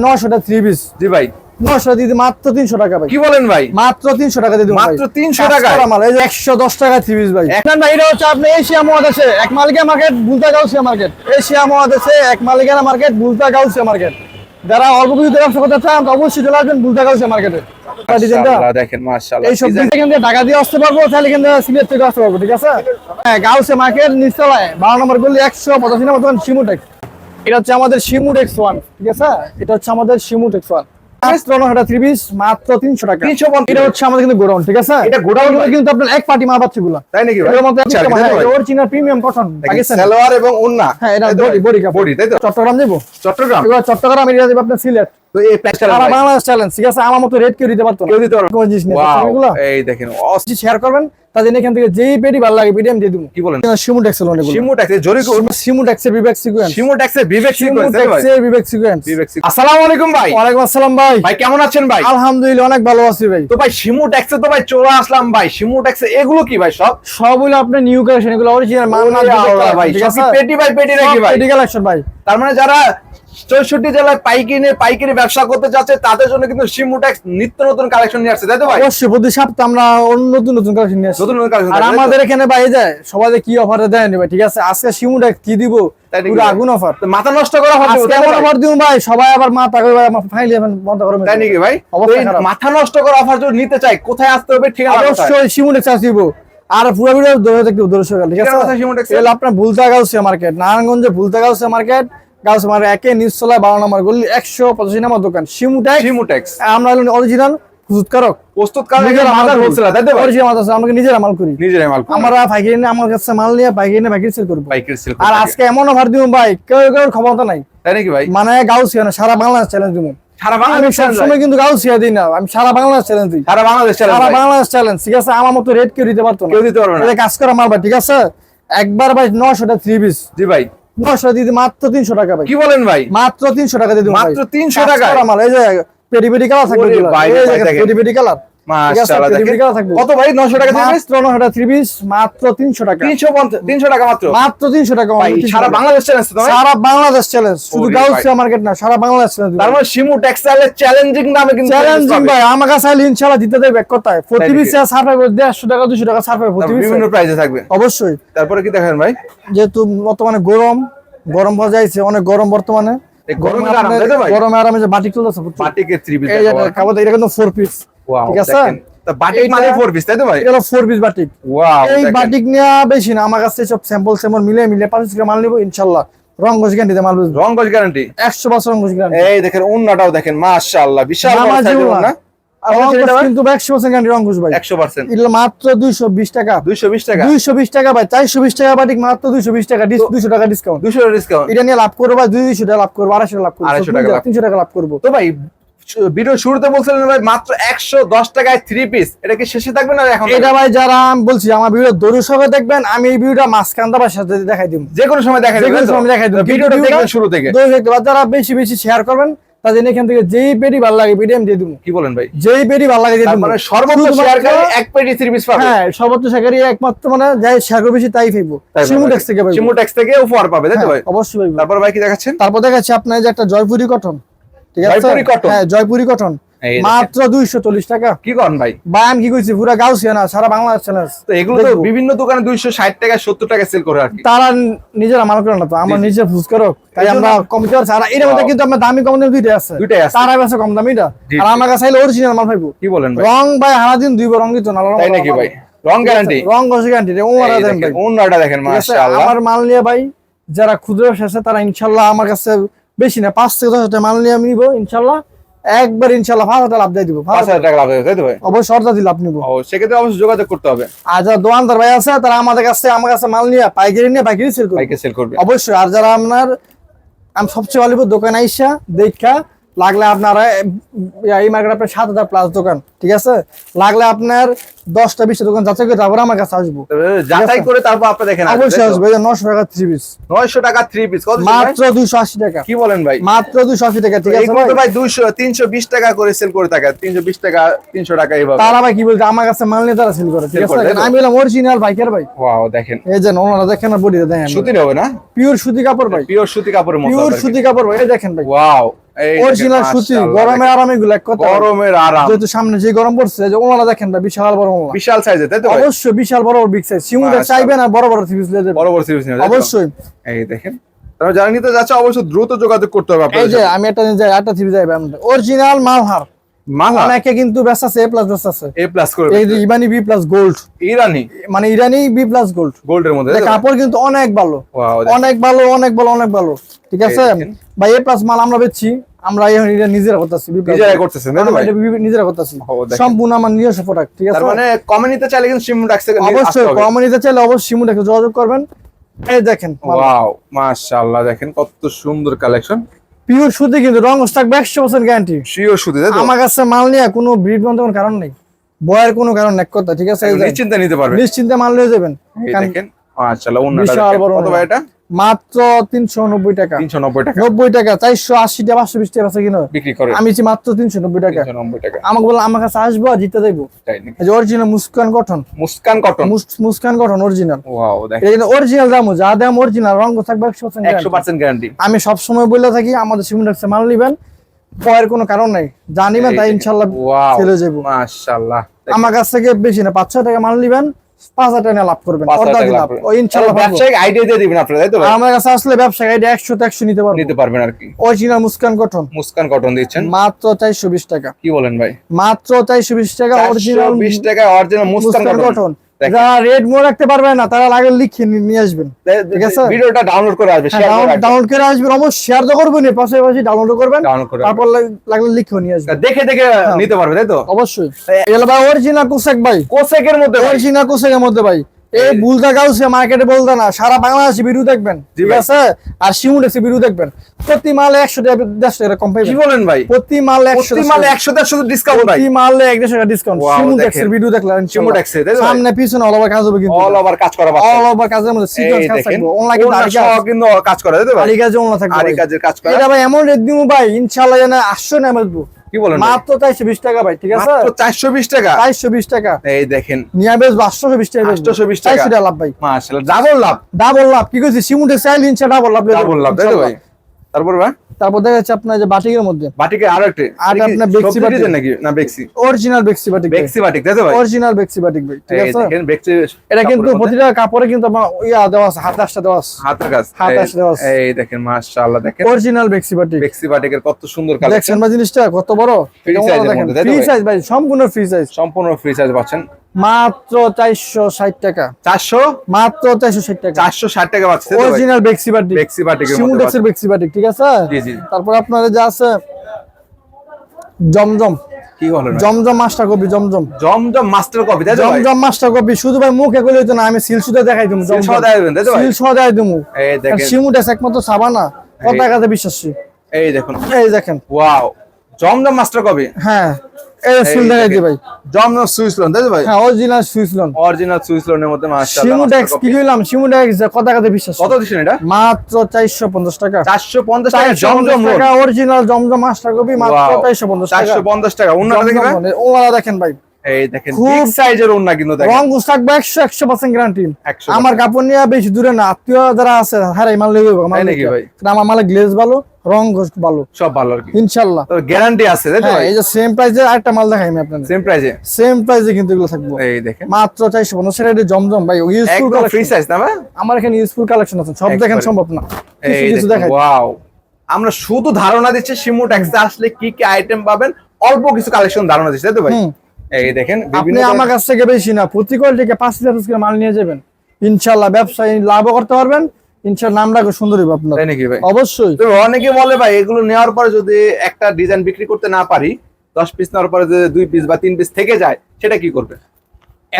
900টা 3 piece. জি ভাই 900 দিদি মাত্র 300 টাকা ভাই। কি বলেন ভাই? মাত্র 300 টাকা দিয়ে দিবো ভাই। মাত্র 300 টাকা মাল এই যে 110 টাকা 3 পিস ভাই। এখন ভাই এটা হচ্ছে আপনি এশিয়া মহাদেশে এক মালিকানা মার্কেট বুলতা গাউসিয়া মার্কেট। এশিয়া মহাদেশে এক মালিকানা মার্কেট বুলতা গাউসিয়া মার্কেট। যারা অল্প কিছু ব্যবসা করতে চান অবশ্যই চলে আসবেন বুলতা গাউসিয়া মার্কেটে। মাশাআল্লাহ দেখেন মাশাআল্লাহ। এই সব ডিজাইন দিয়ে টাকা দিয়ে আসতে পারবো, তাহলে কিন্তু সিলেট থেকে আসতে পারবো, ঠিক আছে? হ্যাঁ, গাউসিয়া মার্কেট নিচতলায় 12 নম্বর গলি 185 নম্বর দোকান শিমুটেক্স। এটা হচ্ছে আমাদের শিমুটেক্স 1, ঠিক আছে? এটা হচ্ছে আমাদের শিমুটেক্স 1। মাত্র 3 পিস মাত্র 300 টাকা। 350 এটা হচ্ছে আমাদের কিন্তু গোডাউন, ঠিক আছে? এটা গোডাউন কিন্তু আপনার এক পার্টি মাল পাচ্ছে গুলো। তাই নাকি ভাই? এর মধ্যে original premium cotton Pakistani. Salwar এবং ওন্না। হ্যাঁ, এটা বডি কাপড়। বডি তাই তো? চট্টগ্রাম দেব। চট্টগ্রাম। এগুলো চট্টগ্রাম এরিয়া দেব আপনার সিলেট। তো এই প্যাকেজটা সারা বাংলাদেশ চ্যালেঞ্জ, ঠিক আছে? আমার মতো রেট কেউ দিতে পারতো না। কেউ দিতে পারবে কোন জিনিস নেই এগুলো। এই দেখেন শেয়ার করবেন, তাদের এখান থেকে যেই পেডি ভালো লাগে পেডি আমি দিয়ে দেব। কি বলেন? শিমুটেক্স লোন এগুলো। শিমুটেক্সের জরিকো শিমুটেক্সের বিবেক সিকোয়েন্স। শিমুটেক্সের বিবেক সিকোয়েন্স তাই ভাই? শিমুটেক্সের বিবেক সিকোয়েন্স। আসসালামু আলাইকুম ভাই। ওয়ালাইকুম আসসালাম ভাই। ভাই কেমন আছেন ভাই? আলহামদুলিল্লাহ অনেক ভালো আছি ভাই। তো ভাই শিমুটেক্সে তো ভাই চলে আসলাম ভাই। শিমুটেক্সে এগুলো কি ভাই সব? সব হলো আপনার নিউ কালেকশন, এগুলো অরিজিনাল মাল না ভাই সব কি পেটি ভাই পেটি নাকি ভাই? পেডি কালেকশন ভাই। তার মানে যারা 64 জেলায় পাইকারি ব্যবসা করতে যাচ্ছে তাদের জন্য কিন্তু শিমুটেক্স নিত্য নতুন কালেকশন নিয়ে আসছে তাই তো ভাই? অবশ্যই প্রতি সপ্তাহে আমরা নতুন নতুন কালেকশন নিয়ে আসি। নতুন নতুন কালেকশন আর আমাদের এখানে ভাই যায় সবাই কি অফারে দেয় ভাই, ঠিক আছে? আজকে শিমুটেক্স কি দিব, পুরো আগুন অফার। মাথা নষ্ট করা হবে আজকে এমন অফার দিন ভাই, সবাই আবার মাথা করে ভাই ফাইনালি বন্ধ করে তাই নাকি ভাই? মাথা নষ্ট করা অফার যদি নিতে চাই কোথায় আসতে হবে? ঠিকানা অবশ্যই শিমুটেক্স আসিব। আর পুরো ভিডিও ধরে দেখতে দর্শক, ঠিক আছে? এল আপনার ভুলতা গাউসিয়া মার্কেট, নারায়ণগঞ্জে ভুলতা গাউসিয়া মার্কেট। গাউসিয়া মার্কেট একে নিচতলায় 12 নম্বর গলি 185 নম্বর দোকান শিমুটেক্স। আমরা হলো অরিজিনাল প্রস্তুতকারক নিজের মাদার হোলসেলার তাই তো ভাই? অরিজিনাল মাল আছে, আমরা নিজেরা মাল করি। নিজেরাই মাল করি। আমরা পাইকারি নিয়ে আমার কাছে মাল নিয়ে পাইকারি নিয়ে পাইকারি সেল করব। পাইকারি সেল আর আজকে এমন অফার দিব ভাই, কেউ ক্ষমতা নাই। তাই নাকি ভাই? মানে গাউসিয়া না, সারা বাংলাদেশ চ্যালেঞ্জ দিব। সারা আমি বাংলাদেশ সবসময় কিন্তু গাউসিয়া দিই না, আমি সারা বাংলাদেশ চ্যালেঞ্জ দিই। সারা বাংলাদেশ চ্যালেঞ্জ সারা বাংলাদেশ চ্যালেঞ্জ, ঠিক আছে? আমার মতো রেট কেউ দিতে পারতো না। কেউ দিতে পারবে না। এটা কাজ করা মাল ভাই, ঠিক আছে? একবার ভাই 900টা 3 পিস। জি ভাই 900 দিদি মাত্র 300 টাকা ভাই। কি বলেন ভাই? মাত্র 300 টাকা দিয়ে দেব ভাই। মাত্র 300 টাকা মাল এই যে পেডি কালার থাকবে ওরে এগুলো। ভাই, এই ভাই যে দেখেন। Paddy colour. মাশাআল্লাহ দেখেন। থাকবে। কত ভাই 900 টাকা দিয়ে মাত্র 900টা 3 পিস মাত্র 300 টাকা। 300 টাকা মাত্র। মাত্র 300 টাকা ভাই সারা বাংলাদেশ চ্যালেঞ্জ তো ভাই? সারা বাংলাদেশ চ্যালেঞ্জ, শুধু ওরে গাউসিয়া মার্কেট না, সারা বাংলাদেশ চ্যালেঞ্জ। তার মানে শিমু টেক্সটাইলের চ্যালেঞ্জিং নামে কিন্তু চ্যালেঞ্জিং ভাই, আমার কাছে আইলে ইনশাআল্লাহ দিতে দেবে এক কথায়। প্রতি পিসে ছাড় পাবে 150 টাকা 200 টাকা ছাড় পাবে প্রতি পিসে। বিভিন্ন প্রাইসে থাকবে অবশ্যই। তারপরে কি দেখেন ভাই? যেহেতু বর্তমানে গরম হয়ে যাইছে, অনেক গরম বর্তমানে। এই গরমে আরাম তাই তো ভাই? গরমে আরামে যে বাটিক চলতেছে, বাটিকের 3 পিস এই যে কাবাতে এটা কিন্তু 4 পিস, ওয়াও ঠিক আছে? দেখেন। তা বাটিক মানে 4 পিস তাই তো ভাই? এটা হলো 4 পিস বাটিক। ওয়াও এই দেখেন। বাটিক নিয়ে বেশি না, আমার কাছে সব স্যাম্পল মিলে 25 গ্রাম মাল নিব ইনশাআল্লাহ। রং গজ গ্যারান্টি মাল বুঝবো। রং গজ গ্যারান্টি 100 বছর রং গজ গ্যারান্টি। এই দেখেন ওন্নাটাও দেখেন মাশাআল্লাহ বিশাল বড় সাইজের ওন্না। কিন্তু 100% গ্যারান্টি রং গজ ভাই। 100% এটা মাত্র 220 টাকা। 220 টাকা 220 টাকা ভাই, 420 টাকা বাটিক মাত্র 220 টাকা। 200 টাকা ডিসকাউন্ট। 200 ডিসকাউন্ট। এটা নিয়ে লাভ করব ভাই, 200 টাকা লাভ করব, 250 টাকা লাভ করব, 250 টাকা লাভ। 300 টাকা লাভ করব। তো ভাই ভিডিও শুরুতে বলছিলেন ভাই মাত্র 110 টাকায় 3 পিস, এটা কি শেষে থাকবে না এখন? এটা ভাই যারা আমি বলছি আমার ভিডিও দরুদ সহকারে দেখবেন, আমি এই ভিডিওটা মাঝখান দাবার সাথে দেখাই দিব। যে কোনো সময় দেখাই যে কোনো সময় দেখাই দিব। ভিডিওটা দেখবেন শুরু থেকে। যারা বেশি বেশি শেয়ার করবেন তাদের এখান থেকে যেই পেডি ভালো লাগে পেডি আমি দিয়ে দিব। কি বলেন ভাই? যেই পেডি ভালো লাগে দিয়ে তার দিব। মানে সর্বোচ্চ শেয়ারকারী এক পেটি 3 পিস পাবে। হ্যাঁ, সর্বোচ্চ শেয়ারকারী একমাত্র মানে যাই শেয়ার করবে বেশি তাই পাইবো। শিমুটেক্স থেকে পাইবো। শিমুটেক্স থেকে অফার পাবে তাই তো ভাই? অবশ্যই পাইবো। তারপর ভাই কি দেখাচ্ছেন? তারপর দেখাচ্ছি আপনার যে একটা জয়পুরি কটন, ঠিক আছে? জয়পুরি কটন? হ্যাঁ, জয়পুরি কটন এই মাত্র 240 টাকা। কি করেন ভাই? ভাই আমি কি কইছি, পুরা গাউসিয়া না, সারা বাংলাদেশ চ্যালেঞ্জ। তো এগুলো তো বিভিন্ন দোকানে 260 টাকা 70 টাকা সেল করে আর কি। তারা নিজেরা মাল করে না, তো আমরা নিজে ফুজ করো, তাই আমরা কমিটি আছে। আর এর মধ্যে কিন্তু আমরা দামি কম দামি দুইটাই আছে। তারা আছে কম দামিটা, আর আমার কাছে আইলে অরিজিনাল মাল পাইবো। কি বলেন ভাই? রং ভাই হারা দিন দুইবার রং দিত না। তাই নাকি ভাই? রং গ্যারান্টি? রং গজ গ্যারান্টি। ওনারা দেন ভাই। ওনাটা দেখেন মাশাআল্লাহ। আমার মাল নিয়ে ভাই যারা ক্ষুদ্র ব্যবসা আছে তারা ইনশাআল্লাহ আমার কাছে বেশি না 5 থেকে 10 মাল নিয়ে আমি নিব ইনশাআল্লাহ। একবার ইনশাআল্লাহ 5,000 টাকা লাভ দিয়ে দিব। 5,000 টাকা লাভ হবে তাই তো ভাই? অবশ্যই অর্ডার দিলে আপনি নিব। ও সেক্ষেত্রে অবশ্যই যোগাযোগ করতে হবে। আর যারা দোকানদার ভাই আছে তারা আমার কাছে মাল নিয়ে পাইকারি সেল করবে। পাইকারি সেল করবে অবশ্যই। আর যারা আপনার আমি সবচেয়ে ভালো দোকান আইসা দেখা লাগলে আপনারা এই মার্কেট আপনার 7,000 প্লাস দোকান, ঠিক আছে? লাগলে আপনার 10টা 20টা দোকান যাচাই করে তারপর আমার কাছে আসবো। যাচাই করে তারপর আপনি দেখেন। অবশ্যই আসবে। 900 টাকা 3 পিস। 900 টাকা 3 পিস কত? মাত্র 280 টাকা। কি বলেন ভাই? মাত্র 280 টাকা, ঠিক আছে? এগুলো তো ভাই 200 320 টাকা করে সেল করে থাকে। 320 টাকা 300 টাকা এইভাবে। তারা ভাই কি বলতে আমার কাছে মাল নিয়ে তারা সেল করে, ঠিক আছে? আমি বললাম অরিজিনাল বাইকের ভাই। ওয়াও দেখেন। এই যে ওনারা দেখেন না, বডিটা দেখেন, সুতির হবে না? পিওর সুতি কাপড় ভাই। পিওর সুতি কাপড়ের মতো। পিওর সুতি কাপড় ভাই, এই দেখেন ভাই। ওয়াও অরিজিনাল সুতি, গরমের আরাম এগুলো এক কথা। গরমের আরাম, যেহেতু সামনে যে গরম পড়ছে, যে ওনারা দেখেন ভাই বিশাল বড় ওনা, বিশাল সাইজে, তাই তো ভাই? অবশ্যই বিশাল বড় বিগ সাইজ। শিমুটা চাইবেন আর বড় বড় সিরিজ নিয়ে যাবেন, বড় বড় সিরিজ নিয়ে অবশ্যই। এই দেখেন, তারা যারা নিতে যাচ্ছে অবশ্যই দ্রুত যোগাযোগ করতে হবে এই আপনাদের যে সাথে। আমি একটা যাই, একটা সিরিজ যাই অরিজিনাল মালহার, মালা অনেকে কিন্তু ব্যস্ত আছে এ প্লাস ব্যস্ত আছে, এ প্লাস করে, এই যে ইবানি বি প্লাস গোল্ড, ইরানি মানে ইরানি বি প্লাস গোল্ড, গোল্ডের মধ্যে, তাই তো? কাপড় কিন্তু অনেক ভালো, ওয়াও, অনেক ভালো, অনেক ভালো, অনেক ভালো, ঠিক আছে দেখেন। ভাই। এ প্লাস মাল আমরা বেচছি, আমরা এটা নিজেরা করতেছি, নিজেরাই করতেছেন, তাই তো ভাই? নিজেরা করতেছি, ও, দেখেন। সম্পূর্ণ আমার নিজস্ব প্রোডাক্ট, ঠিক আছে। তার মানে কমে নিতে চাইলে কিন্তু শিমুটেক্স থেকে অবশ্যই কম নিতে চাইলে অবশ্যই শিমুটাকে যোগাযোগ করবেন। এই দেখেন ওয়াও, মাশাআল্লাহ, দেখেন কত সুন্দর কালেকশন। পিওর সুতি, কিন্তু রং থাকবে 100% গ্যারান্টি। শিওর সুতি, তাই তো? আমার কাছে মাল নিয়ে কোনো ব্রিড বন্ধ কোনো কারণ নেই, বয়ের কোনো কারণ এক কথা, ঠিক আছে। এই দেখেন, নিশ্চিন্তে নিতে পারবেন, নিশ্চিন্তে মাল নিয়ে যাবেন। এই দেখেন মাশাআল্লাহ। ওন্নাটা বিশাল দেখেন, বড় কত ভাই এটা? মাত্র 390 টাকা, 390 টাকা 90 টাকা, 480 টাকা, 520 টাকা আছে কিনা, বিক্রি করে, আমি মাত্র 390 টাকা। 390 টাকা। আমাকে বলে আমার কাছে আসবো আর জিতে দেবো। তাই নাকি? এই যে original Muskan cotton, Muskan cotton, Muskan cotton original, wow, দেখেন এটা অরিজিনাল দাম, যা দাম অরিজিনাল, রং থাকবে 100% guarantee। 100% গ্যারান্টি। আমি সবসময় বলে থাকি আমাদের সিমুলেক্সে মাল নিবেন, পয়ের কোনো কারণ নাই, জানিবেন তাই ইনশাল্লাহ ওয়াও, চলে যাবো। মাশাআল্লাহ, আমার কাছ থেকে বেশি না 500 টাকা মাল নিবেন, 5000 টাকা লাভ করবেন, 5,000 অর্ধেক টাকা লাভ, লাভ ও ইনশাল্লাহ পাবো। ব্যবসায়িক আইডিয়া দিয়ে দিবেন আপনারা, তাই তো ভাই? আমার কাছে আসলে ব্যবসা আইডিয়া 100 তে 100 নিতে পারবো। নিতে পারবেন আর কি। Original Muskan cotton Muskan cotton দিচ্ছেন মাত্র 420 টাকা, কি বলেন ভাই? মাত্র 420 টাকা অরিজিনাল 420 টাকা অরিজিনাল মুস্কান কটন। দেখেন। যারা রেড মনে রাখতে পারবে না তারা আগে লিখে নিয়ে আসবেন, ঠিক আছে। ভিডিওটা ডাউনলোড করে আসবে, শেয়ার করে রাখবেন। ডাউনলোড করে আসবেন, অবশ্যই শেয়ার তো করবেন, পাশাপাশি ডাউনলোড করবেন, ডাউনলোড করে তারপর লাগলে লিখে নিয়ে আসবেন, দেখে দেখে নিতে পারবে, তাই তো? অবশ্যই। এগুলো ভাই অরিজিনাল কোসেক ভাই, কোসেকের মধ্যে ভাই। অরিজিনাল কোসেকের মধ্যে ভাই, এই বুলদা গাউসে মার্কেটে বলতে না, সারা বাংলাদেশে ভিডিও দেখবেন, ঠিক ভাই। আছে। আর শিমুডেক্সে ভিডিও দেখবেন, প্রতি মালে 100 টাকা 150 টাকা কম কি পাইবেন, বলেন ভাই? প্রতি মালে 100 প্রতি মালে 100 ডিসকাউন্ট ভাই। প্রতি মালে 150 টাকা ডিসকাউন্ট। Wow, শিমুডেক্সের দেখেন। ভিডিও দেখলেন, শিমুটেক্সে, তাই তো ভাই? সামনে পিছনে অল ওভার কাজ হবে, কিন্তু অল ওভার কাজ করা পাচ্ছে। অল ওভার কাজের মধ্যে সিকোয়েন্স এই কাজ দেখেন, থাকবে, অনলাইন কিন্তু ওনার সহ কিন্তু কাজ করে, তাই তো ভাই? আরি কাজে অনলাইন থাকবে, আরি কাজের কাজ করে। এটা ভাই এমন রেট দিমু ভাই, ইনশাআল্লাহ জানা 800 না মারবো, কি বলেন ভাই? মাত্র 420 টাকা ভাই, ঠিক আছে। মাত্র 420 টাকা। 420 টাকা এই দেখেন, নিয়া বেশ 820 টাকা, 820 টাকা। 400 টাকা লাভ ভাই, মাশাআল্লাহ, ডাবল লাভ। ডাবল লাভ। কি কইছি, শিমুডেক্স চাইল ইনশাআল্লাহ ডাবল লাভ, ডাবল লাভ, তাই তো ভাই? তারপর ভাই তারপর দেখা যাচ্ছে আপনার যে বাটিকের মধ্যে বাটিকে আরো একটা আর আপনার বেক্সি বাটিক নাকি না বেক্সি অরিজিনাল বেক্সি বাটিক, বেক্সি বাটিক, তাই তো ভাই? অরিজিনাল বেক্সি বাটিক ভাই, ঠিক এই আছে। দেখেন বেক্সি, এটা কিন্তু প্রতিটা কাপড়ে কিন্তু আমার ইয়া দেওয়া আছে, হাত আসটা দেওয়া আছে, হাতের কাজ। হাত আসটা দেওয়া আছে। এই দেখেন মাশাআল্লাহ, দেখেন অরিজিনাল বেক্সি বাটিক, বেক্সি বাটিকের কত সুন্দর দেখছেন কালেকশন। ভাই জিনিসটা কত বড়, Free size এর মধ্যে, তাই তো ফ্রি ভাই? সাইজ ভাই, সম্পূর্ণ ফ্রি সাইজ, সম্পূর্ণ ফ্রি সাইজ পাচ্ছেন মাত্র 460 টাকা, 400 মাত্র 460 টাকা, 460 টাকা পাচ্ছেন, তাই তো ভাই? অরিজিনাল বেক্সি বাটিক, বেক্সি বাটিকের মধ্যে শিমুডেক্সের বেক্সি বাটিক, ঠিক আছে। জি জি। তারপর আপনার যে আছে জমজম, কি বলেন ভাই? জমজম মাস্টার কপি, জমজম জমজম মাস্টার কপি, তাই তো ভাই? জমজম মাস্টার কপি, শুধু ভাই মুখে কইলে হইতো না, আমি সিল সুদা দেখাই দিমু, সিল সহ দেখাই দিবেন, তাই তো ভাই? সিল সহ দেখাই দিমু। এই দেখেন, শিমুডেক্স একমাত্র সাবানা, কত টাকাতে বিশ্বাসী, এই দেখুন, এই দেখেন, ওয়াও, জমজম মাস্টার কপি। হ্যাঁ এই সিল দেখাই দি ভাই, জমজম সুইস লোন, তাই তো ভাই? হ্যাঁ original Swiss loan, original Swiss লোনের মধ্যে মাশাআল্লাহ শিমুডেক্স master কি copy। কইলাম, শিমুডেক্স কত টাকাতে বিশ্বাসী, কত দিছেন এটা? মাত্র 450 টাকা, 450 টাকা জমজম লোন, টাকা অরিজিনাল জমজম মাস্টার কপি, মাত্র 450 টাকা, 450 টাকা। ওন্নাটা দেখেন ভাই? ওরা দেখেন ভাই, এই দেখেন খুব বিগ সাইজের ওন্না কিন্তু দেখেন। রং গোছ থাকবে 100% গ্যারান্টি। 100% আমার কাপড় নিয়ে বেশি দূরে না, আত্মীয় যারা আছে হারাই মাল লেগে তাই নাকি ভাই? আমার মালে গ্লেজ ভালো, রং গোছ ভালো, সব ভালো আর কি। ইনশাআল্লাহ। তো গ্যারান্টি আছে, তাই তো হ্যাঁ ভাই? এই যে সেম প্রাইসে আরেকটা মাল দেখাই আমি আপনাদের, সেম প্রাইসে। সেম প্রাইসে কিন্তু এগুলো থাকবে এই দেখেন মাত্র 450 সেটা এটা জমজম ভাই, ইউজফুল একদম ফ্রি কালেকশন। সাইজ না ভাই? আমার এখানে ইউজফুল কালেকশন আছে, সব দেখেন একবারে। সম্ভব না, কিছু এই কিছু দেখেন, দেখাই। ওয়াও, আমরা শুধু ধারণা দিচ্ছি শিমুটেক্সে আসলে কি কি আইটেম পাবেন, অল্প কিছু কালেকশন ধারণা দিচ্ছি, তাই তো ভাই? হুম। এই দেখেন আপনি বিভিন্ন আমার কাছ থেকে বেশি না, প্রতি কোয়ালিটিকে 5 করে মাল নিয়ে যাবেন, ইনশাআল্লাহ ব্যবসায় লাভও করতে পারবেন, ইনশাআল্লাহ নামটা সুন্দর হবে আপনার, তাই নাকি ভাই? অবশ্যই। তো অনেকে বলে ভাই এগুলো নেওয়ার পরে যদি একটা ডিজাইন বিক্রি করতে না পারি, 10 পিস নেওয়ার পরে যদি 2 পিস বা 3 পিস থেকে যায়, সেটা কি করবে?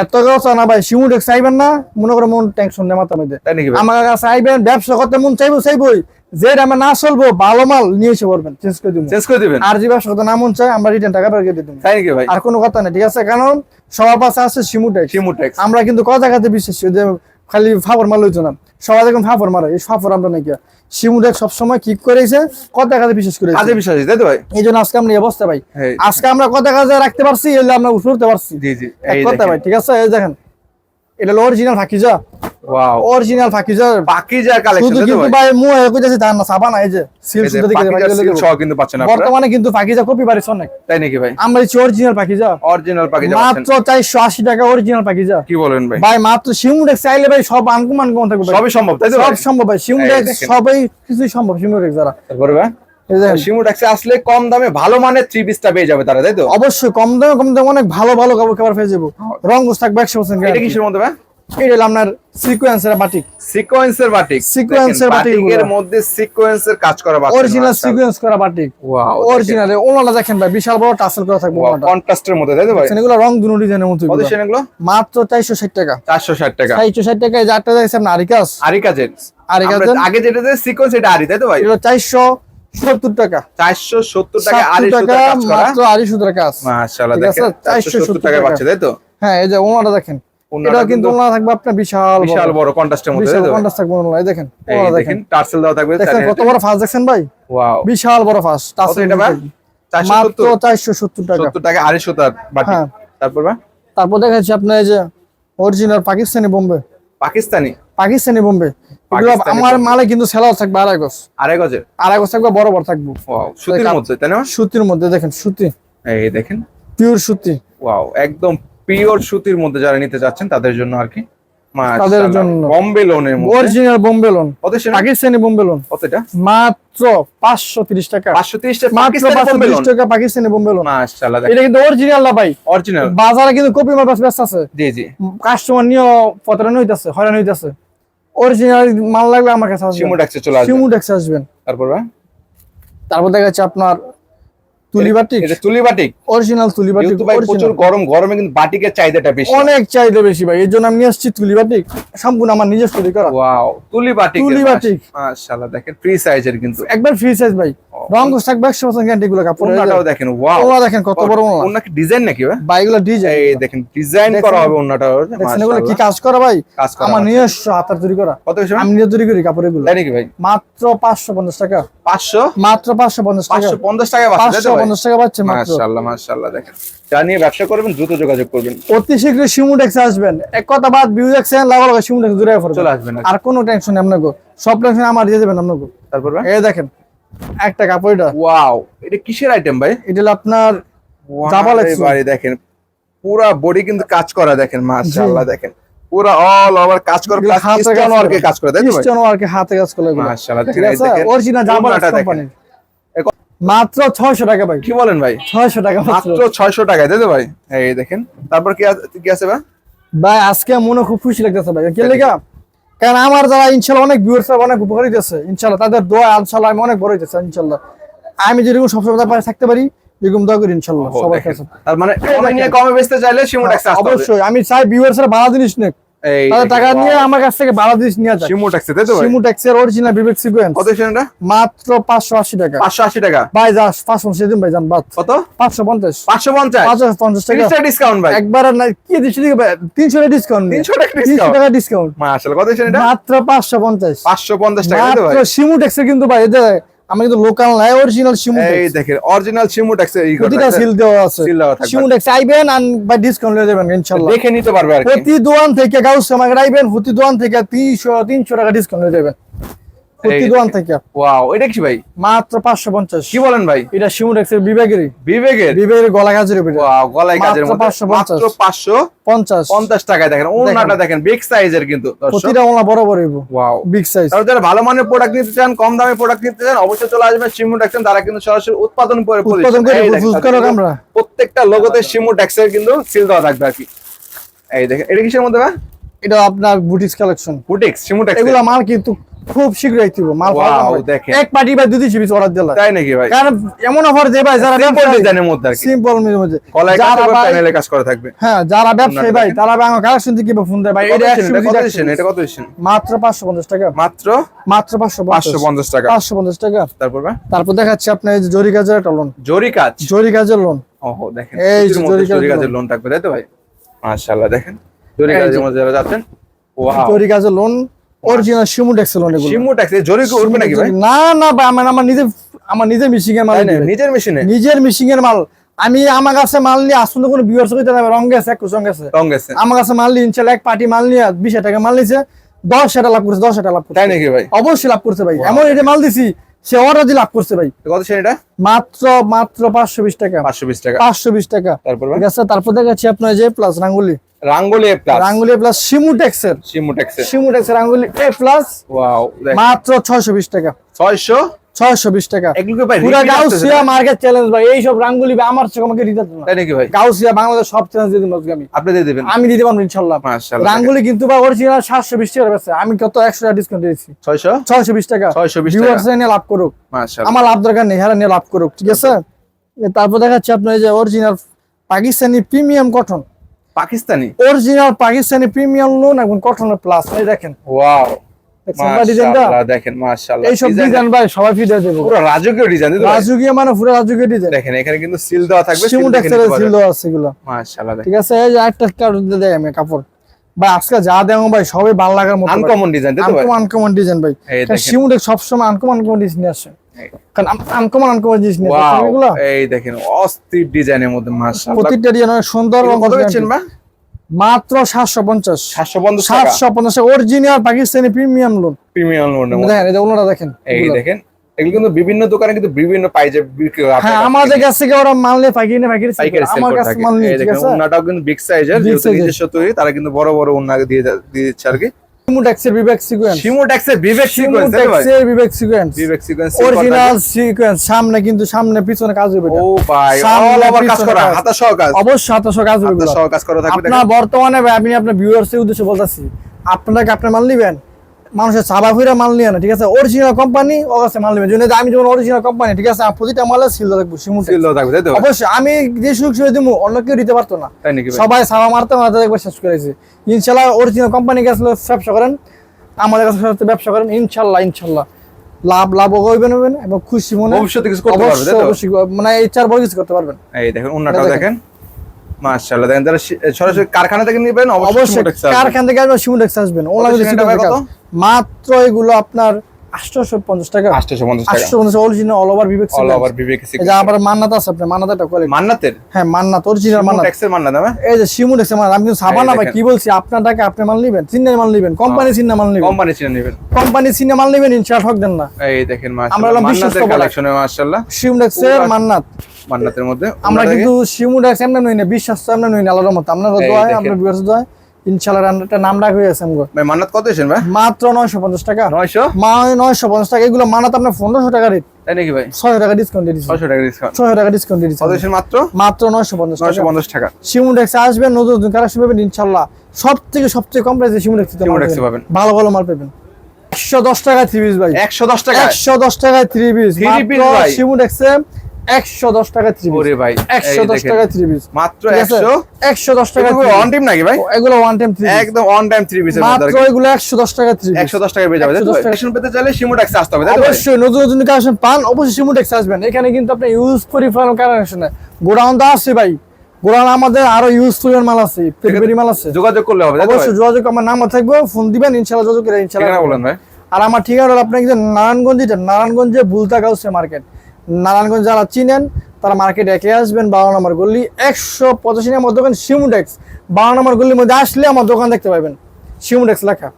এত কথা না ভাই, শিমুডেক্স চাইবেন না মনে করে মন টেনশন নেই মাথা মধ্যে, তাই নাকি ভাই? আমার কাছে আইবেন, ব্যবসা করতে মন চাইবই, যে দামে না চলবো ভালো মাল নিয়ে এসে পড়বেন, চেঞ্জ করে দিব। চেঞ্জ করে দিবেন, আর যে ব্যবসা করতে না মন চাই আমরা রিটার্ন টাকা বের করে দিব, তাই নাকি ভাই? আর কোনো কথা নেই, ঠিক আছে। কারণ সবার পাশে আছে শিমুডেক্স, শিমুটেক্স আমরা কিন্তু কথা কাছে বিশ্বাসী যে খালি ফাফর মাল হইতো না, সবাই দেখুন ফাফর মারে, এই ফাফর আমরা নাকি শিমুডেক্স সবসময় কিক করেছে, কথা কাছে বিশ্বাস করে, কাজে বিশ্বাস, তাই তো ভাই? এই জন্য আজকে আমরা এই অবস্থা ভাই, এই- আজকে আমরা কথা কাজে রাখতে পারছি, এলে আমরা উঠতে পারছি, জি জি। এক এই কথা দেখেন ভাই, ঠিক আছে। এই দেখেন এটা অরিজিনাল হাকিজা, ওয়াও অরিজিনাল পাকিজার পাকিজা কালেকশন শুধু তাই তো কিন্তু ভাই ভাই মুয়ে কইতাছি তা না সাবান এই যে সিল এই যে শুধু দেখে পাকিজা সিল সহ কিন্তু পাচ্ছেন আপনারা বর্তমানে কিন্তু পাকিজা কপি বাড়িছে অনেক তাই নাকি ভাই আমরা দিচ্ছি অরিজিনাল পাকিজা অরিজিনাল পাকিজা পাচ্ছেন মাত্র 480 টাকা অরিজিনাল পাকিজা কি বলেন ভাই ভাই মাত্র শিমুডেক্স চাইলে ভাই সব আনকমন কোন থাকবে ভাই সবই সম্ভব তাই তো সব ভাই সম্ভব ভাই শিমুডেক্স দেখেন। সবই কিছুই সম্ভব শিমুডেক্স দ্বারা তারপরে ভাই এই দেখেন শিমুডাক্সে আসলে কম দামে ভালো মানের 3 পিসটা পেয়ে যাবে তারা তাই তো অবশ্যই কম দামে অনেক ভালো ভালো কাপড় খাবার পেয়ে যাবো রং গোছ থাকবে 100% এটা গ্যারান্টি কিসের মধ্যে ভাই এটা হলো আপনার সিকোয়েন্সের বাটিক সিকোয়েন্সের বাটিক সিকোয়েন্সের বাটিক বাটিকের মধ্যে সিকোয়েন্সের কাজ করা বাটিক অরিজিনাল সিকোয়েন্স করা বাটিক ওয়াও অরিজিনাল ওনালা দেখেন ভাই বিশাল বড় টাসেল করা থাকবে ওনাটা কন্ট্রাস্টের মধ্যে তাই তো ভাই এগুলো রং দুনো ডিজাইনের মতো কত এগুলো। সেন এগুলো মাত্র 460 টাকা 460 টাকা 460 টাকা এই যে আটটা দেখছেন না আরিকাস আরি কাজের আরিকাস আমরা আগে যেটাতে সিকোয়েন্স এটা আরি তাই তো ভাই এগুলো 470 টাকা 470 টাকা 70 আরি সুতা টাকা কাজ করা মাত্র আরি সুতার কাজ মাশাআল্লাহ ঠিক আছে, দেখেন 470 টাকা পাচ্ছে তাই তো হ্যাঁ এই যে ওনাটা দেখেন ওনাটা এটা কিন্তু ওনা থাকবে আপনার বিশাল বিশাল বড় কন্ট্রাস্টের মধ্যে বিশাল তাই তো ভাই? কন্ট্রাস্ট থাকবে ওনা এই দেখেন এই ওনাটা দেখেন টার্সেল দেওয়া থাকবে দেখেন কত বড় ফাঁস দেখছেন ভাই ওয়াও বিশাল বড় ফাঁস কত এটা ভাই মাত্র 470 470 টাকা 70 টাকা আরি সুতার বাটি হ্যাঁ। তারপর ভাই তারপর দেখাচ্ছি আপনার এই যে অরিজিনাল পাকিস্তানি বোম্বে পাকিস্তানি বোম্বে এগুলো পাকিস্তানি আমার বোম্বে। মালে কিন্তু সেলার থাকবে আড়াই গজ আড়াই গজের থাকবে বড় বড় থাকবে ওয়াও সুতির মধ্যে তাই না সুতির মধ্যে দেখেন সুতি এই দেখেন পিওর সুতি ওয়াও একদম পিওর সুতির মধ্যে যারা নিতে চাচ্ছেন তাদের জন্য আর কি তাদের জন্য। বম্বে লোনের মধ্যে অরিজিনাল বোম্বে লোন কত সেটা পাকিস্তানি বোম্বে লোন কতটা মাত্র 530 টাকা 530 টাকা মাত্র পাকিস্তানি বম্বে লোন 530 টাকা পাকিস্তানি বোম্বে লোন মাশাআল্লাহ এটা কিন্তু অরিজিনাল না ভাই অরিজিনাল বাজারে কিন্তু কপি মাল ব্যস্ত আছে জি জি কাস্টমার নিয়ে প্রতারণা হইতাছে হয়রানি হইতাছে অরিজিনাল মাল লাগলে আমার কাছে আসবেন শিমুডাক্সে চলে আসবে শিমুডেক্স আসবেন তারপর ভাই তারপর দেখা যাচ্ছে আপনার তুলি বাটিক এটা তুলি বাটিক অরিজিনাল তুলি বাটিক যেহেতু ভাই প্রচুর গরমে কিন্তু বাটিকের চাহিদাটা বেশি অনেক চাহিদা বেশি ভাই এর জন্য আমি নিয়ে আসছি তুলি বাটিক সম্পূর্ণ আমার নিজের তৈরি করা ওয়াও তুলি বাটিক তুলি বাটিক। মাশাআল্লাহ দেখেন ফ্রি সাইজের কিন্তু একবার ফ্রি সাইজ ভাই রং কোস থাকবে 100% গ্যারান্টি গুলো কাপড় ওন্নাটাও দেখেন ওয়াও ওরা দেখেন কত বড় ওনা ওন্না কি ডিজাইন নাকি ভাই ভাই এগুলো ডিজাইন এই দেখেন ডিজাইন করা হবে ওন্নাটাও দেখছেন এগুলো কি কাজ করা ভাই কাজ করা আমার আছে। নিজস্ব হাতের তৈরি করা কত হিসেবে আমি নিজে তৈরি করি কাপড় এগুলো তাই নাকি ভাই মাত্র 550 টাকা 500 মাত্র 550 টাকা 550 টাকা বাঁচছে তাই তো ভাই 550 টাকা পাচ্ছে মাত্র মাশাআল্লাহ দেখেন যা নিয়ে ব্যবসা করবেন দ্রুত যোগাযোগ করবেন অতি শীঘ্র শিমুডেক্স আসবেন এক কথা বাদ ভিউ দেখছেন লাগা লাগা শিমুডেক্স দূরে পড়বে চলে আসবেন আর কোনো টেনশন নেই আপনাকে সব টেনশন আমার দিয়ে দেবেন আপনাকে তারপর ভাই এই দেখেন একটা কাপড় এটা ওয়াও এটা কিসের আইটেম ভাই এটা হলো আপনার ডাবল এক্স বাড়ি দেখেন পুরা বডি কিন্তু কাজ করা দেখেন মাশাআল্লাহ দেখেন পুরা অল ওভার কাজ করে এগুলো প্লাস হাতে স্টোন কাজ ওয়ার্কে করা। কাজ করে তাই তো ভাই স্টোন ওয়ার্কে হাতে কাজ করে এগুলো মাশাআল্লাহ ঠিক দেখেন এই আছে দেখেন অরিজিনাল ডাবল এক্স ওড়নাটা দেখেন। কোম্পানি মাত্র 600 টাকা ভাই কি বলেন ভাই 600 টাকা মাত্র মাত্র 600 টাকায় তাই তো ভাই এই দেখেন তারপর কি আছে ভাই ভাই আজকে মনে খুব খুশি লাগতেছে ভাই কি লেগা কারণ আমার যারা ইনশাআল্লাহ অনেক ভিউয়ার্স অনেক উপকার হইতেছে ইনশাআল্লাহ তাদের দোয়া ইনশাআল্লাহ আমি অনেক বড় হইতেছে ইনশাআল্লাহ আমি যেরকম সবসময় তার পাশে থাকতে পারি এরকম দোয়া করি ইনশাআল্লাহ ও, সবার দেখেন। কাছে তার মানে কমে নিয়ে কমে বেচতে চাইলে শিমুডাক্স আসতে হবে অবশ্যই আমি চাই ভিউয়ার্সরা ভালো জিনিস নেক এই তাদের দেখেন, টাকা wow, নিয়ে আমার কাছ থেকে ভালো জিনিস নিয়ে যায় শিমুডাক্স তাই তো ভাই সিমুটেক্সের অরিজিনাল বিবেক সিকোয়েন্স কত সেটা মাত্র 580 টাকা 580 টাকা ভাই যাস 550 দিন ভাই জান বাদ কত 550 550 550 টাকা 30 টাকা ডিসকাউন্ট ভাই একবার না কি দিচ্ছি দিকে 300 টাকা ডিসকাউন্ট 300 টাকা 300 ডিসকাউন্ট টাকা ডিসকাউন্ট মাশাআল্লাহ কত সেটা মাত্র 550 550 টাকা তাই তো ভাই মাত্র সিমুটেক্সের কিন্তু ভাই এদের আমি কিন্তু লোকাল নাই অরিজিনাল এই সিমুটেক্স দেখেন অরিজিনাল শিমুডাক্স এই প্রতিটা সিল দেওয়া আছে সিল দেওয়া থাকবে। সিমুটেক্স আইবেন আর বাই ডিসকাউন্ট নিয়ে যাবেন ইনশাআল্লাহ দেখে নিতে পারবে আর কি প্রতি দোকান থেকে গাউস আমাকে আইবেন প্রতি দোকান থেকে 300 টাকা ডিসকাউন্ট নিয়ে যাবেন প্রতি এই দোকান থেকে ওয়াও এটা কি ভাই মাত্র 550 কি বলেন ভাই এটা সিমুটেক্সের বিবেকেরই বিবেকের গলা কাজের উপরে ওয়াও গলায় কাজের মাত্র মধ্যে 550 মাত্র 550 50 টাকায় দেখেন ওনাটা দেখেন বিগ সাইজের কিন্তু দর্শক প্রতিটা ওলা বড় বড় হইব ওয়াও বিগ সাইজ তাহলে যারা ভালো মানের প্রোডাক্ট নিতে চান কম দামে প্রোডাক্ট নিতে চান অবশ্যই চলে আসবেন শিমুডাক্স তারা কিন্তু সরাসরি উৎপাদন করে উৎপাদন করে এই দেখেন, প্রস্তুত তাদের করে কিন্তু আমরা প্রত্যেকটা লোগোতে শিমুডাক্সের কিন্তু সিল দেওয়া থাকবে আর কি এই দেখেন এটা কিসের মধ্যে ভাই এটা আপনার বুটিক্স কালেকশন বুটিক্স শিমুডাক্স এগুলা মাল কিন্তু খুব শীঘ্রই দিব মাল Wow, পাওয়া যাবে দেখেন। এক পার্টি বা দুই পিস অর্ডার দিলা তাই নাকি ভাই কারণ এমন অফার দেয় ভাই যারা সিম্পল ডিজাইনের মধ্যে আর কি সিম্পল মধ্যে গলায় কাজ যারা করে ভাই প্যানেলে কাজ করা থাকবে হ্যাঁ যারা ব্যবসায়ী ওনাটা ভাই দেখেন। তারা আমার কালেকশন থেকে ফোন দেয় ভাই এটা 100 কত পিস দিচ্ছেন এটা কত দিচ্ছেন মাত্র 550 টাকা মাত্র মাত্র 550 550 টাকা 550 টাকা তারপর ভাই তারপর দেখাচ্ছি আপনার এই যে জরি কাজের একটা লোন জরি কাজ জরি কাজের লোন ওহো দেখেন এই যে সুতির মধ্যে জরি জরি কাজের কাজের লোন থাকবে তাই তো ভাই মাশাআল্লাহ দেখেন জরি এই কাজের যে। মধ্যে যারা যাচ্ছেন ওয়াও জরি কাজের লোন অরিজিনাল সিমুটেক্স লোন এগুলো শিমুডাক্স এই জরি কি উঠবে নাকি ভাই না না ভাই আমার নিজে মিশিং এর মাল তাই না দিবে। নিজের মেশিনে নিজের মিশিং এর মাল আমি আমার কাছে মাল নিয়ে আসুন কোনো ভিউয়ার্স কইতে না রং গেছে এক রং গেছে রং গেছে আমার কাছে মাল নিয়ে ইনশাআল্লাহ এক পার্টি মাল নিয়ে 20 টাকা মাল নিছে 10 লাভ করছে, 10 লাভ করছে। তাই নাকি ভাই? অবশ্যই লাভ করছে ভাই, এমন এটা মাল দিছি সে অর্ডার দিয়ে লাভ করছে ভাই। কত সেন এটা? মাত্র 520 টাকা, 520 টাকা। 520 টাকা। তারপর ভাই? ঠিক আছে, তারপর দেখাচ্ছি আপনার যে প্লাস রাঙ্গুলি, রাঙ্গুলি এ প্লাস, রাঙ্গুলি প্লাস শিমুটেক্সের, শিমুটেক্সের শিমুটেক্সের রাঙ্গুলি এ প্লাস, ওয়াও মাত্র 620 টাকা, 620 টাকা। এগুলো ভাই পুরো repeat আসতেছে গাউসিয়া না? মার্কেট চ্যালেঞ্জ ভাই, এই সব রাঙ্গুলি ভাই আমার চোখে আমাকে দিতে না। তাই নাকি ভাই? গাউসিয়া বাংলাদেশ সব চ্যালেঞ্জ দিয়ে দিন আজকে আপনি দিয়ে দিবেন? আমি দিতে পারবো ইনশাআল্লাহ। মাশাআল্লাহ। রাঙ্গুলি কিন্তু ভাই অরিজিনাল 720 টাকা বেচে, আমি কত 100 টাকা ডিসকাউন্ট দিয়েছি, 620 টাকা। 620 টাকা। ভিউয়ার্স নিয়ে লাভ করুক, মাশাআল্লাহ। আমার লাভ দরকার নেই, হারা নিয়ে লাভ করুক। ঠিক আছে, তারপর দেখাচ্ছি আপনার এই যে original Pakistani premium cotton, Pakistani original Pakistani premium loan এবং কটনের প্লাস। এই দেখেন, ওয়াও দেখছেন ভাই ডিজাইনটা? মাশাআল্লাহ, দেখেন মাশাআল্লাহ, এই সব ডিজাইন ভাই সবাই ফিডে দেবো, পুরো রাজকীয় ডিজাইন দিতে ভাই। রাজুকিয়া মানে পুরো রাজুকিয়া ডিজাইন। দেখেন এখানে কিন্তু সিল দেওয়া থাকবে, শিমু টেক্সটাইলের সিল দেওয়া আছে এগুলো। মাশাআল্লাহ। ঠিক আছে, এই যে একটা কার্ড দিয়ে দেয় আমি কাপড় ভাই, আজকে যা দেবো ভাই সবাই ভালো লাগার মতো, আনকমন ডিজাইন দিতে ভাই। আনকমন ডিজাইন ভাই। এই দেখেন। শিমু টেক্স সবসময় আনকমন ডিজাইন নিয়ে আসে, কারণ আনকমন জিনিস নিয়ে আসে ওয়াও, এগুলো। এই দেখেন অস্থির ডিজাইনের মধ্যে মাশাআল্লাহ। প্রত্যেকটা ডিজাইন অনেক সুন্দর এবং কত বেচছেন ভাই? মাত্র 750, 750 টাকা 750 original Pakistani premium loan. Premium লোনের মধ্যে। দেখেন এই যে ওনারা দেখেন, এই এগুলো। দেখেন এগুলো কিন্তু বিভিন্ন দোকানে কিন্তু বিভিন্ন প্রাইজে বিক্রি হয়। হ্যাঁ, আমাদের কাছ থেকে ওরা মাল নিয়ে পাইকারি পাইকারি সেল আমার করে কাছে থাকে। মাল নিয়ে। এই ঠিক দেখেন আছে, ওন্নাটাও কিন্তু বিগ সাইজের, Big যেহেতু size এর। নিজস্ব তৈরি, তারা কিন্তু বড় বড় ওন্না দিয়ে দিচ্ছে আর কি। শিমু টেক্সের বিবেক সিকোয়েন্স, শিমুটেক্সের বিবেক শিমু সিকোয়েন্স তাই ভাই? টেক্সের বিবেক সিকোয়েন্স, বিবেক সিকোয়েন্স অরিজিনাল সিকোয়েন্স। সামনে কিন্তু সামনে পিছনে কাজ হবে এটা। ও ভাই, সামনে অল ওভার কাজ পিছনে করা, কাজ। হাতা সহ কাজ, অবশ্যই হাতে কাজ হবে হাতা এগুলো। সহ কাজ করা থাকবে। আপনার বর্তমানে ভাই আমি আপনার ভিউয়ার্সের উদ্দেশ্যে বলতাছি, আপনাকে আপনার মাল নিবেন, মানুষের চাবা ফিরে মাল নিয়ে না। ঠিক আছে, অরিজিনাল কোম্পানি ও কাছে মাল নিবেন। যদি আমি যেমন অরিজিনাল কোম্পানি, ঠিক আছে, আমি প্রতিটা মালে সিল রাখবো শিমু টেক্স। সিল থাকবে তাই তো ভাই? অবশ্যই আমি যে সুযোগ সুবিধা দিব অন্য কেউ দিতে পারতো না। তাই নাকি ভাই? সবাই সাবা মারতে মারতে একবার শেষ করেছে। ইনশাল্লাহ অরিজিনাল কোম্পানি কাছে ব্যবসা করেন, আমাদের কাছে ব্যবসা করেন, ইনশাল্লাহ ইনশাল্লাহ লাভ হইবেন এবং খুশি মনে ভবিষ্যতে কিছু করতে পারবে তাই তো? অবশ্যই মানে ইচ্ছার বড় কিছু করতে পারবেন। এই দেখেন ওন্নাটাও দেখেন মাশাআল্লাহ। দেখেন যারা সরাসরি কারখানা থেকে নেবেন অবশ্যই অবশ্যই শিমুটেক্স আসবে। কারখানা থেকে আসবেন, শিমু টেক্স আসবেন। ওনার কত সেটা ভাই, কত? মাত্র এগুলো আপনার 850 টাকা, 850 টাকা 850 অরিজিনাল অল ওভার বিবেক অল ওভার বিবেক এই যে সিকোয়েন্স। আবার মান্নাত আছে, আপনার মান্নাতটা কোয়ালিটি। মান্নাতের হ্যাঁ, মান্নাত অরিজিনাল মান্নাত। শিমুটেক্সের মান্নাত না? এই যে শিমু টেক্স মাল, আমি কিন্তু সাবা এই না ভাই, দেখেন। কি বলছি, আপনার টাকা আপনি মাল নিবেন, চিন্নার মাল নিবেন, কোম্পানি চিন্না মাল নিবেন, কোম্পানি চিনে নেবেন। কোম্পানি চিন্না মাল নিবেন, ইনশাআল্লাহ ঠকবেন না। এই দেখেন আমরা মাশাআল্লাহ, হলাম মান্নাতের বিশ্বস্ত কালেকশনে মাশাআল্লাহ। শিমু টেক্সের পুরা- মান্নাত। মান্নাতের মধ্যে আমরা ওন্নাটা কিন্তু শিমু টেক্স এমনি নই না, বিশ্বাস এমনি নই না, আল্লাহর মত আপনার এই দোয়া, দেখেন। আপনার ভিউয়ার্স দোয়া, ইনশাআল্লাহ রান্নাটা নাম রাখা হয়েছে আমগো। ভাই মান্নাত কত এসেন ভাই? মাত্র 950 টাকা, 900 950 টাকা। এগুলো মানাত আপনার 1500 টাকা রেট, তাই নাকি ভাই? 600 টাকা ডিসকাউন্ট দিয়ে দিচ্ছি, 600 টাকা ডিসকাউন্ট। 600 টাকা ডিসকাউন্ট দিয়ে দিচ্ছি। কত এসেন মাত্র? মাত্র 950 টাকা। 950 টাকা। শিমু টেক্স আসবেন, নতুন নতুন কালেকশন পাবেন ইনশাআল্লাহ। সবথেকে কম প্রাইসে শিমু টেক্স শিমু টেক্সে পাবেন। ভালো মাল পাবেন। 110 টাকা 3 পিস ভাই, 110 টাকা 110 টাকায় 3 পিস, 3 piece ভাই। শিমু টেক্সে 110 টাকা 3 পিস। ওরে ভাই, 110 টাকা 3 পিস, মাত্র ঠিক আছে? 110 টাকা এগুলো অন টাইম নাকি ভাই? এগুলো ওয়ান টাইম 3 পিস, একদম অন টাইম 3 পিসের মধ্যে আর মাত্র কি। এগুলো 110 টাকা 3 পিস। 110 টাকা পেয়ে যাবে তাই তো? 110 টাকা। কালেকশন পেতে চাইলে শিমুটেক্স আসতে হবে তাই তো ভাই? অবশ্যই নতুন নতুন কালেকশন পান, অবশ্যই শিমু টেক্স আসবেন। এখানে কিন্তু আপনি ইউজ পরিফার কালেকশন গোডাউন দা আছে ভাই, গোডাউন আমাদের আরো ইউজ পরিমাণ মাল আছে, পেরি মাল আছে। যোগাযোগ করলে হবে তাই তো ভাই? অবশ্যই যোগাযোগ, আমার নাম্বার থাকবে, ফোন দিবেন, ইনশাআল্লাহ যোগাযোগ করে ঠিকানা ইনশাআল্লাহ। বলেন ভাই। আর আমার ঠিকানা হলো আপনার কিন্তু নারায়ণগঞ্জে বুলতা গাউসে মার্কেট। নারায়ণগঞ্জ যারা চিনেন তারা মার্কেটে একে আসবেন, 12 নম্বর গলি 185 নম্বর দোকান শিমু টেক্স। 12 নম্বর গলির মধ্যে আসলে আমার দোকান দেখতে পাবেন, শিমু টেক্স লেখা।